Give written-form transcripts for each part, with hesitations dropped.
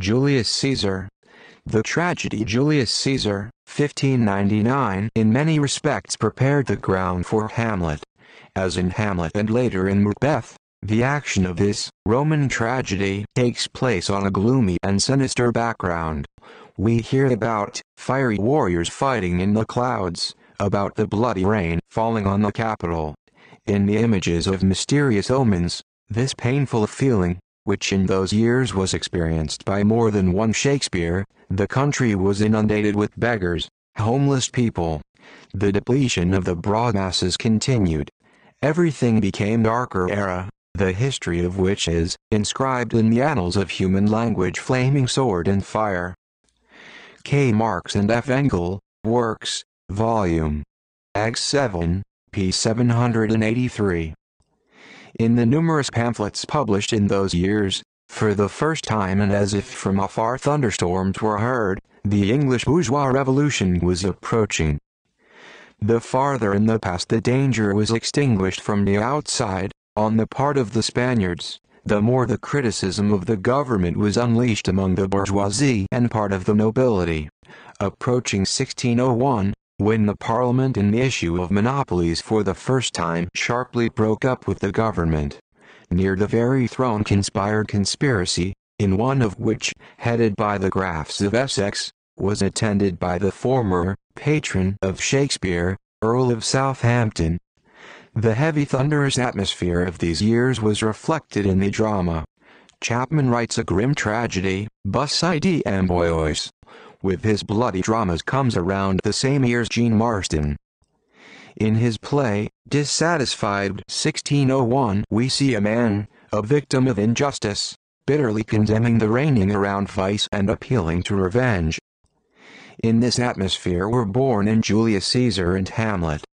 Julius Caesar. The tragedy Julius Caesar, 1599, in many respects prepared the ground for Hamlet. As in Hamlet and later in Macbeth, the action of this Roman tragedy takes place on a gloomy and sinister background. We hear about fiery warriors fighting in the clouds, about the bloody rain falling on the Capitol. In the images of mysterious omens, this painful feeling, which in those years was experienced by more than one Shakespeare, the country was inundated with beggars, homeless people. The depletion of the broad masses continued. Everything became darker era, the history of which is inscribed in the annals of human language. Flaming Sword and Fire. K. Marx and F. Engel, Works, Volume X7, p. 783. In the numerous pamphlets published in those years, for the first time and as if from afar thunderstorms were heard, the English bourgeois revolution was approaching. The farther in the past the danger was extinguished from the outside, on the part of the Spaniards, the more the criticism of the government was unleashed among the bourgeoisie and part of the nobility. Approaching 1601, when the Parliament in the issue of monopolies for the first time sharply broke up with the government. Near the very throne conspired conspiracy, in one of which, headed by the Grafs of Essex, was attended by the former patron of Shakespeare, Earl of Southampton. The heavy thunderous atmosphere of these years was reflected in the drama. Chapman writes a grim tragedy, Bus Id Amboise. With his bloody dramas comes around the same years Jean Marston. In his play, Dissatisfied 1601, we see a man, a victim of injustice, bitterly condemning the reigning around vice and appealing to revenge. In this atmosphere were born in Julius Caesar and Hamlet.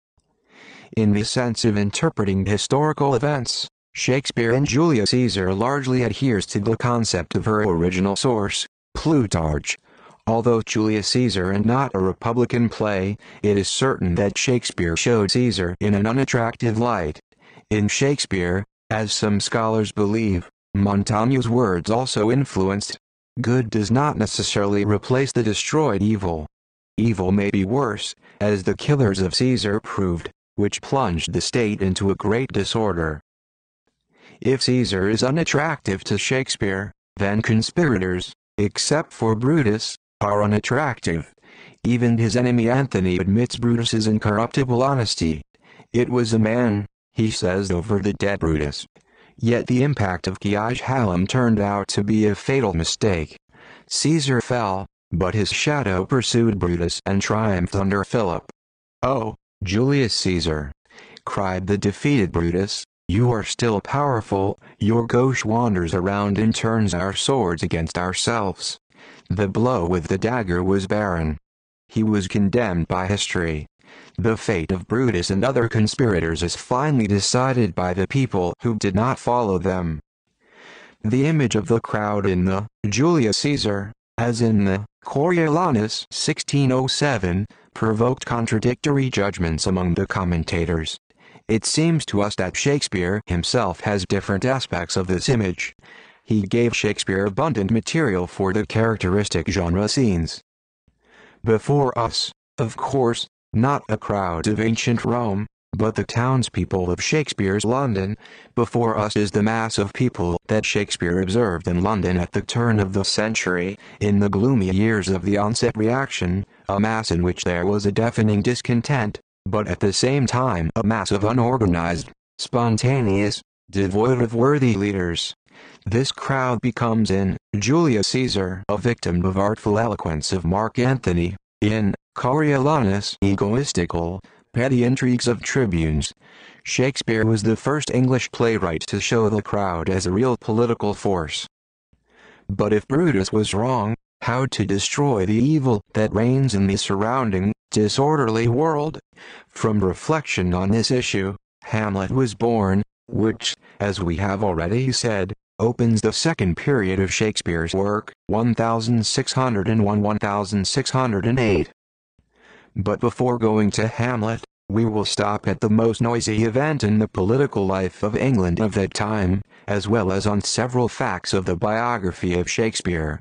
In the sense of interpreting historical events, Shakespeare in Julius Caesar largely adheres to the concept of her original source, Plutarch. Although Julius Caesar and not a Republican play, it is certain that Shakespeare showed Caesar in an unattractive light. In Shakespeare, as some scholars believe, Montaigne's words also influenced. Good does not necessarily replace the destroyed evil. Evil may be worse, as the killers of Caesar proved, which plunged the state into a great disorder. If Caesar is unattractive to Shakespeare, then conspirators, except for Brutus, are unattractive. Even his enemy Antony admits Brutus's incorruptible honesty. It was a man, he says over the dead Brutus. Yet the impact of Kiaj Hallam turned out to be a fatal mistake. Caesar fell, but his shadow pursued Brutus and triumphed under Philip. "Oh, Julius Caesar," cried the defeated Brutus, "you are still powerful, your ghost wanders around and turns our swords against ourselves." The blow with the dagger was barren. He was condemned by history. The fate of Brutus and other conspirators is finally decided by the people who did not follow them. The image of the crowd in the Julius Caesar, as in the Coriolanus 1607, provoked contradictory judgments among the commentators. It seems to us that Shakespeare himself has different aspects of this image. He gave Shakespeare abundant material for the characteristic genre scenes. Before us, of course, not a crowd of ancient Rome, but the townspeople of Shakespeare's London. Before us is the mass of people that Shakespeare observed in London at the turn of the century, in the gloomy years of the onset reaction, a mass in which there was a deafening discontent, but at the same time a mass of unorganized, spontaneous, devoid of worthy leaders. This crowd becomes in Julius Caesar a victim of artful eloquence of Mark Antony, in Coriolanus egoistical, petty intrigues of tribunes. Shakespeare was the first English playwright to show the crowd as a real political force. But if Brutus was wrong, how to destroy the evil that reigns in the surrounding, disorderly world? From reflection on this issue, Hamlet was born, which, as we have already said, opens the second period of Shakespeare's work, 1601–1608. But before going to Hamlet, we will stop at the most noisy event in the political life of England of that time, as well as on several facts of the biography of Shakespeare.